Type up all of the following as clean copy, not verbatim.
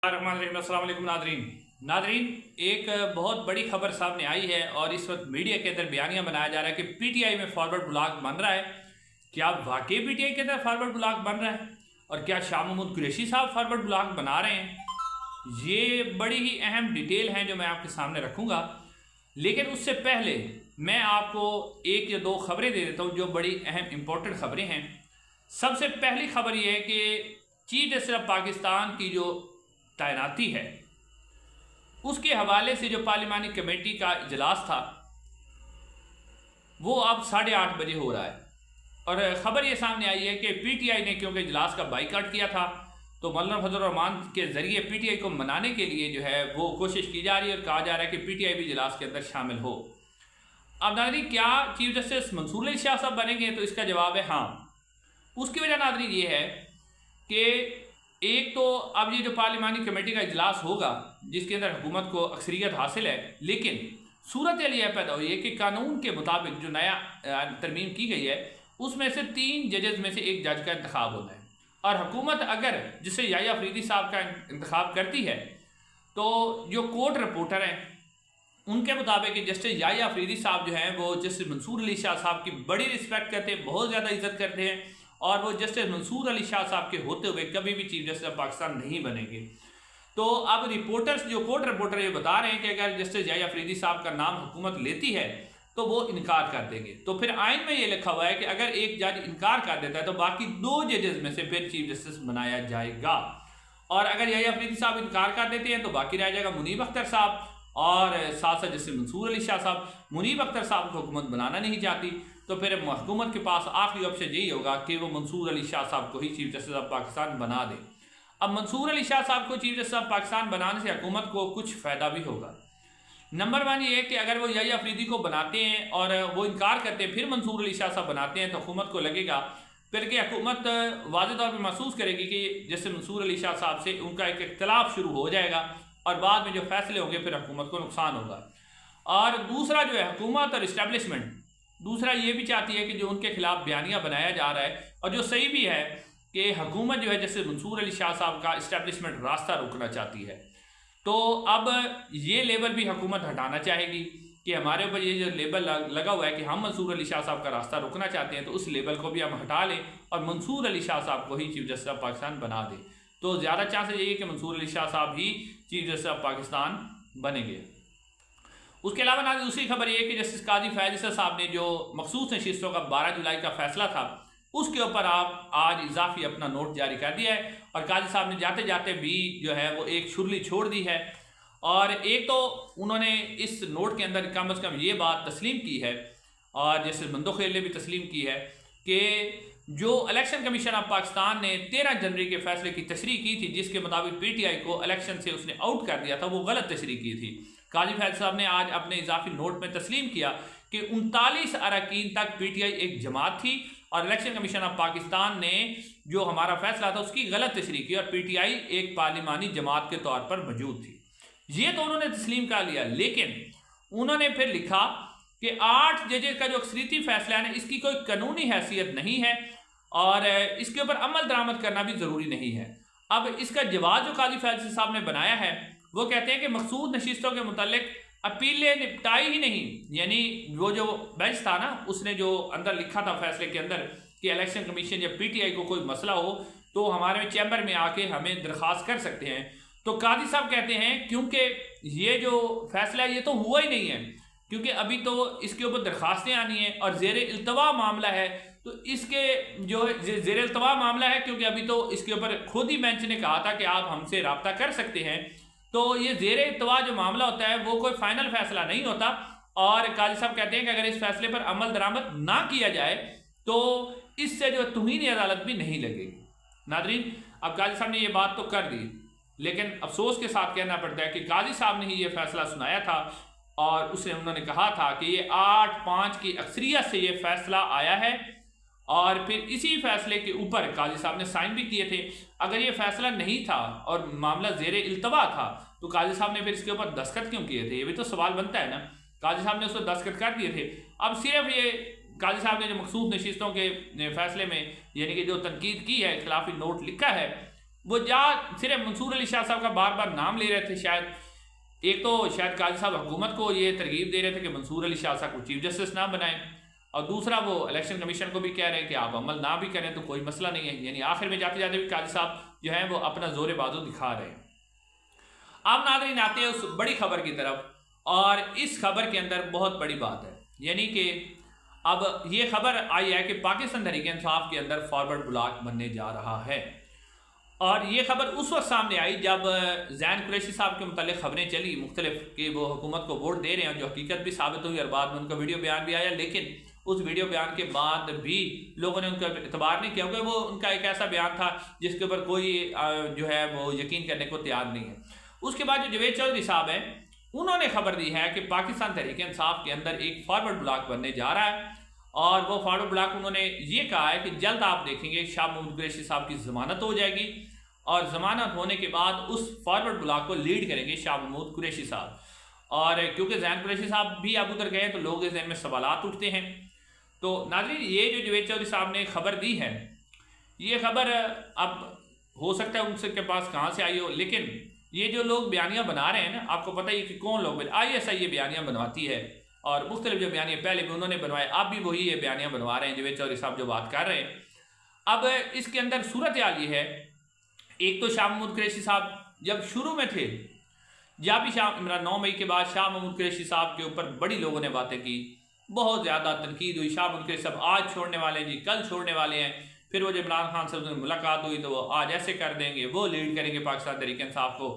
अस्सलाम वालेकुम नादरीन, एक बहुत बड़ी खबर सामने आई है और इस वक्त मीडिया के अंदर बयानियां बनाया जा रहा है कि पीटीआई में फॉरवर्ड ब्लॉक बन रहा है। क्या वाकई पीटीआई के अंदर फॉरवर्ड ब्लॉक बन रहा है और क्या शाह महमूद कुरैशी साहब फॉरवर्ड ब्लॉक बना रहे हैं? ये बड़ी ही अहम डिटेल हैं जो मैं आपके सामने रखूँगा, लेकिन उससे पहले मैं आपको एक या दो खबरें दे देता हूँ जो बड़ी अहम इम्पोर्टेंट खबरें हैं। सबसे पहली खबर ये है कि चीफ जस्टिस ऑफ पाकिस्तान की जो तैनाती है उसके हवाले से जो पार्लिमानी कमेटी का इजलास था वो अब 8:30 बजे हो रहा है और ख़बर ये सामने आई है कि पीटीआई ने क्योंकि इजलास का बाइकाट किया था तो मौलाना फजल रहमान के ज़रिए पीटीआई को मनाने के लिए जो है वो कोशिश की जा रही है और कहा जा रहा है कि पीटीआई भी इजलास के अंदर शामिल हो। अब नाज़रीन, क्या चीफ जस्टिस मंसूर अली शाह साहब बनेंगे? तो इसका जवाब है हाँ। उसकी वजह नाज़रीन ये है कि एक तो अब ये जो पार्लिमानी कमेटी का इजलास होगा जिसके अंदर हुकूमत को अक्सरियत हासिल है, लेकिन सूरत यह पैदा हुई है कि कानून के मुताबिक जो नया तरमीम की गई है उसमें से 3 जजेस में से एक जज का इंतखाब होना है और हुकूमत अगर जिसे याह्या अफरीदी साहब का इंतखाब करती है तो जो कोर्ट रिपोर्टर हैं उनके मुताबिक जस्टिस याह्या अफरीदी साहब जो हैं वो जस्टिस मंसूर अली शाह साहब की बड़ी रिस्पेक्ट करते हैं, बहुत ज़्यादा इज्जत करते हैं और वो जस्टिस मंसूर अली शाह साहब के होते हुए कभी भी चीफ जस्टिस ऑफ पाकिस्तान नहीं बनेंगे। तो अब रिपोर्टर्स जो कोर्ट रिपोर्टर ये बता रहे हैं कि अगर जस्टिस याह्या अफरीदी साहब का नाम हुकूमत लेती है तो वो इनकार कर देंगे। तो फिर आइन में ये लिखा हुआ है कि अगर एक जज इनकार कर देता है तो बाकी 2 जजेस में से फिर चीफ जस्टिस बनाया जाएगा और अगर याह्या अफरीदी साहब इनकार कर देते हैं तो बाकी रह जाएगा मुनीब अख्तर साहब और साथ साथ जस्टिस मंसूर अली शाह साहब। मुनीब अख्तर साहब को हुकूमत बनाना नहीं चाहती तो फिर हुकूमत के पास आखिरी ऑप्शन यही होगा कि वो मंसूर अली शाह साहब को ही चीफ जस्टिस ऑफ पाकिस्तान बना दे। अब मंसूर अली शाह साहब को चीफ जस्टिस ऑफ पाकिस्तान बनाने से हुकूमत को कुछ फ़ायदा भी होगा। नंबर 1 ये है कि अगर वो याह्या अफरीदी को बनाते हैं और वो इनकार करते हैं फिर मंसूर अली शाह साहब बनाते हैं तो हुकूमत को लगेगा फिर कि हुकूमत वाज़ेह तौर पर महसूस करेगी कि जैसे मंसूर अली शाह साहब से उनका एक इख्तलाफ शुरू हो जाएगा और बाद में जो फैसले होंगे फिर हुकूमत को नुकसान होगा। और दूसरा जो है हुकूमत और इस्टेब्लिशमेंट दूसरा ये भी चाहती है कि जो उनके खिलाफ बयानियाँ बनाया जा रहा है और जो सही भी है कि हुकूमत जो है जैसे मंसूर अली शाह साहब का इस्टेब्लिशमेंट रास्ता रोकना चाहती है। तो अब ये लेबल भी हुकूमत हटाना चाहेगी कि हमारे ऊपर ये जो लेबल लगा हुआ है कि हम मंसूर अली शाह साहब का रास्ता रोकना चाहते हैं तो उस लेबल को भी हम हटा लें और मंसूर अली शाह साहब को ही चीफ जस्टिस ऑफ पाकिस्तान बना दें। तो ज़्यादा चांसेस यही है कि मंसूर अली शाह साहब ही चीफ जस्टिस ऑफ पाकिस्तान बनेंगे। उसके अलावा ना दूसरी खबर ये है कि जस्टिस काजी फैज़ ईसा साहब ने जो मखसूस नशिस्तों का 12 जुलाई का फैसला था उसके ऊपर आप आज इजाफी अपना नोट जारी कर दिया है और काजी साहब ने जाते जाते भी जो है वो एक छुरली छोड़ दी है और एक तो उन्होंने इस नोट के अंदर कम से कम ये बात तस्लीम की है और जस्टिस मंदोखेल ने भी तस्लीम की है कि जो इलेक्शन कमीशन ऑफ पाकिस्तान ने 13 जनवरी के फैसले की तशरीह की थी जिसके मुताबिक पीटीआई को इलेक्शन से उसने आउट कर दिया था वो गलत तशरीह की थी। काजी फैज़ साहब ने आज अपने इजाफी नोट में तस्लीम किया कि 39 अरकान तक पीटीआई एक जमात थी और इलेक्शन कमीशन ऑफ पाकिस्तान ने जो हमारा फैसला था उसकी गलत तशरीह की और पीटीआई एक पार्लिमानी जमात के तौर पर मौजूद थी। ये तो उन्होंने तस्लीम कर लिया, लेकिन उन्होंने फिर लिखा कि 8 जजेस का जो अक्सरियती फैसला है ना इसकी कोई कानूनी हैसियत नहीं है और इसके ऊपर अमल दरामद करना भी ज़रूरी नहीं है। अब इसका जवाब जो काजी फैज़ साहब ने बनाया है वो कहते हैं कि मखसूस नशिस्तों के मुतालिक अपीलें निपटाई ही नहीं, यानी वो जो बेंच था ना उसने जो अंदर लिखा था फैसले के अंदर कि इलेक्शन कमीशन या पीटीआई को कोई मसला हो तो हमारे चैम्बर में आके हमें दरख्वास्त कर सकते हैं। तो काजी साहब कहते हैं क्योंकि ये जो फैसला है ये तो हुआ ही नहीं है क्योंकि अभी तो इसके ऊपर दरख्वास्तें आनी हैं और ज़ेर इल्तवा मामला है तो इसके जो ज़ेर इल्तवा मामला है क्योंकि अभी तो इसके ऊपर खुद ही बेंच ने कहा था कि आप हमसे रब्ता कर सकते हैं। तो ये ज़ेर इल्तवा जो मामला होता है वो कोई फाइनल फैसला नहीं होता और काजी साहब कहते हैं कि अगर इस फैसले पर अमल दरामद ना किया जाए तो इससे जो तौहीन अदालत भी नहीं लगेगी। नादरीन, अब काजी साहब ने ये बात तो कर दी लेकिन अफसोस के साथ कहना पड़ता है कि काजी साहब ने ही ये फैसला सुनाया था और उन्होंने कहा था कि ये 8-5 की अक्सरियत से ये फैसला आया है और फिर इसी फैसले के ऊपर काजी साहब ने साइन भी किए थे। अगर ये फैसला नहीं था और मामला ज़ेर इल्तवा था तो काजी साहब ने फिर इसके ऊपर दस्तखत क्यों किए थे? ये भी तो सवाल बनता है ना। काजी साहब ने उसको दस्तखत कर दिए थे। अब सिर्फ ये काजी साहब ने जो मखसूस नशिस्तों के फैसले में यानी कि जो तनकीद की है, खिलाफी नोट लिखा है وہ صرف منصور علی شاہ صاحب کا بار بار نام لے رہے تھے، شاید ایک تو شاید قاضی صاحب حکومت کو یہ ترغیب دے رہے تھے کہ منصور علی شاہ صاحب کو چیف جسٹس نہ بنائیں، اور دوسرا وہ الیکشن کمیشن کو بھی کہہ رہے ہیں کہ آپ عمل نہ بھی کریں تو کوئی مسئلہ نہیں ہے، یعنی آخر میں جاتے جاتے بھی قاضی صاحب جو ہیں وہ اپنا زور بازو دکھا رہے ہیں۔ آپ ناظرین آتے ہیں اس بڑی خبر کی طرف، اور اس خبر کے اندر بہت بڑی بات ہے، یعنی کہ اب یہ خبر آئی ہے کہ پاکستان تحریک انصاف کے اندر فارورڈ بلاک بننے جا رہا ہے، اور یہ خبر اس وقت سامنے آئی جب زین قریشی صاحب کے متعلق خبریں چلی مختلف کہ وہ حکومت کو ووٹ دے رہے ہیں، جو حقیقت بھی ثابت ہوئی اور بعد میں ان کا ویڈیو بیان بھی آیا، لیکن اس ویڈیو بیان کے بعد بھی لوگوں نے ان کا اعتبار نہیں کیا، کیونکہ وہ ان کا ایک ایسا بیان تھا جس کے اوپر کوئی جو ہے وہ یقین کرنے کو تیار نہیں ہے۔ اس کے بعد جو جاوید چودھری صاحب ہیں انہوں نے خبر دی ہے کہ پاکستان تحریک انصاف کے اندر ایک فارورڈ بلاک بننے جا رہا ہے، اور وہ فارورڈ بلاک انہوں نے یہ کہا ہے کہ جلد آپ دیکھیں گے شاہ محمود قریشی صاحب کی ضمانت ہو جائے گی، اور ضمانت ہونے کے بعد اس فارورڈ بلاک کو لیڈ کریں گے شاہ محمود قریشی صاحب، اور کیونکہ زین قریشی صاحب بھی اب ادھر گئے ہیں تو لوگوں کے ذہن میں سوالات اٹھتے ہیں۔ تو ناظرین یہ جو جاوید چودھری صاحب نے خبر دی ہے، یہ خبر اب ہو سکتا ہے ان سے کے پاس کہاں سے آئی ہو، لیکن یہ جو لوگ بیانیاں بنا رہے ہیں نا، آپ کو پتہ ہی ہے کہ کون لوگ ISI یہ بیانیاں بنواتی ہے، اور مختلف جو بیانیاں پہلے بھی انہوں نے بنوائے، اب بھی وہی یہ بیانیاں بنوا رہے ہیں جاوید چودھری صاحب جو بات کر رہے ہیں۔ اب اس کے اندر صورتحال یہ ہے، ایک تو شاہ محمود قریشی صاحب جب شروع میں تھے، جب بھی 9 مئی کے بعد شاہ محمود قریشی صاحب کے اوپر بڑی لوگوں نے باتیں کی، بہت زیادہ تنقید ہوئی، شاہ محمود قریشی صاحب آج چھوڑنے والے ہیں جی، کل چھوڑنے والے ہیں، پھر وہ جب عمران خان سے ملاقات ہوئی تو وہ آج ایسے کر دیں گے، وہ لیڈ کریں گے پاکستان تحریک انصاف کو،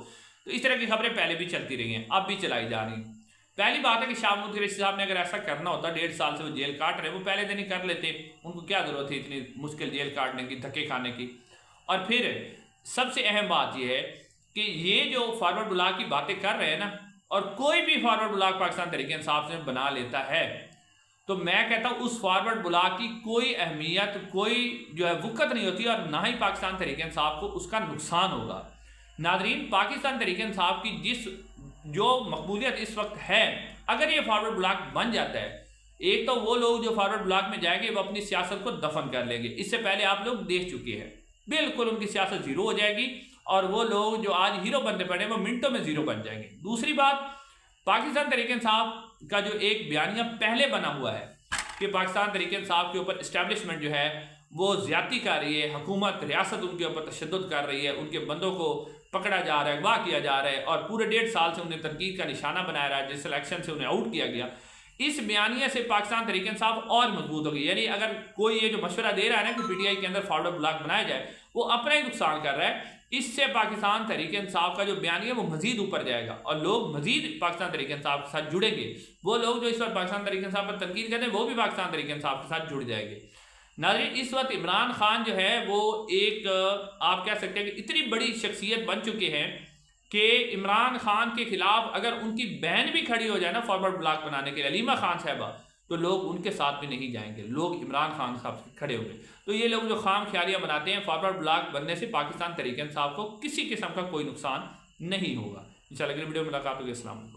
تو اس طرح کی خبریں پہلے بھی چلتی رہی ہیں، اب بھی چلائی جا رہی ہیں۔ پہلی بات ہے کہ شاہ محمود قریشی صاحب نے اگر ایسا کرنا ہوتا، 1.5 سال سے وہ جیل کاٹ رہے، وہ پہلے دن ہی کر لیتے، ان کو کیا ضرورت ہے اتنی مشکل جیل کاٹنے کی، دھکے کھانے کی۔ اور پھر سب سے اہم بات یہ ہے کہ یہ جو فارورڈ بلاک کی باتیں کر رہے ہیں نا، اور کوئی بھی فارورڈ بلاک پاکستان تحریک انصاف سے بنا لیتا ہے تو میں کہتا ہوں اس فارورڈ بلاک کی کوئی اہمیت، کوئی جو ہے وقت نہیں ہوتی، اور نہ ہی پاکستان تحریک انصاف کو اس کا نقصان ہوگا۔ ناظرین پاکستان تحریک انصاف کی جو مقبولیت اس وقت ہے، اگر یہ فارورڈ بلاک بن جاتا ہے، ایک تو وہ لوگ جو فارورڈ بلاک میں جائیں گے وہ اپنی سیاست کو دفن کر لیں گے، اس سے پہلے آپ لوگ دیکھ چکے ہیں، بالکل ان کی سیاست زیرو ہو جائے گی، اور وہ لوگ جو آج ہیرو بنتے پڑے وہ منٹوں میں زیرو بن جائیں گے۔ دوسری بات، پاکستان تحریک انصاف کا جو ایک بیانیہ پہلے بنا ہوا ہے کہ پاکستان تحریک انصاف کے اوپر اسٹیبلشمنٹ جو ہے وہ زیادتی کر رہی ہے، حکومت ریاست ان کے اوپر تشدد کر رہی ہے، ان کے بندوں کو پکڑا جا رہا ہے، اغوا کیا جا رہا ہے، اور پورے 1.5 سال سے انہیں تنقید کا نشانہ بنایا رہا ہے، جس الیکشن سے انہیں آؤٹ کیا گیا، اس بیانیہ سے پاکستان تحریک انصاف اور مضبوط ہوگی۔ یعنی اگر کوئی یہ جو مشورہ دے رہا ہے نا کہ PTI کے اندر فارورڈ بلاک بنایا جائے، وہ اپنا ہی نقصان کر رہا ہے، اس سے پاکستان تحریک انصاف کا جو بیانیہ وہ مزید اوپر جائے گا، اور لوگ مزید پاکستان تحریک انصاف کے ساتھ جڑیں گے، وہ لوگ جو اس وقت پاکستان تحریک انصاف پر تنقید کرتے ہیں وہ بھی پاکستان تحریک انصاف کے ساتھ جڑ جائیں گے۔ ناظرین اس وقت عمران خان جو ہے وہ ایک آپ کہہ سکتے ہیں کہ اتنی بڑی شخصیت بن چکے ہیں کہ عمران خان کے خلاف اگر ان کی بہن بھی کھڑی ہو جائے نا فارورڈ بلاک بنانے کے لیے، علیمہ خان صاحبہ، تو لوگ ان کے ساتھ بھی نہیں جائیں گے، لوگ عمران خان صاحب سے کھڑے ہو گئے۔ تو یہ لوگ جو خام خیالیاں بناتے ہیں، فارورڈ بلاک بننے سے پاکستان تحریک انصاف کو کسی قسم کا کوئی نقصان نہیں ہوگا۔ انشاءاللہ اگلی ویڈیو میں ملاقات ہوگی۔ السلام علیکم۔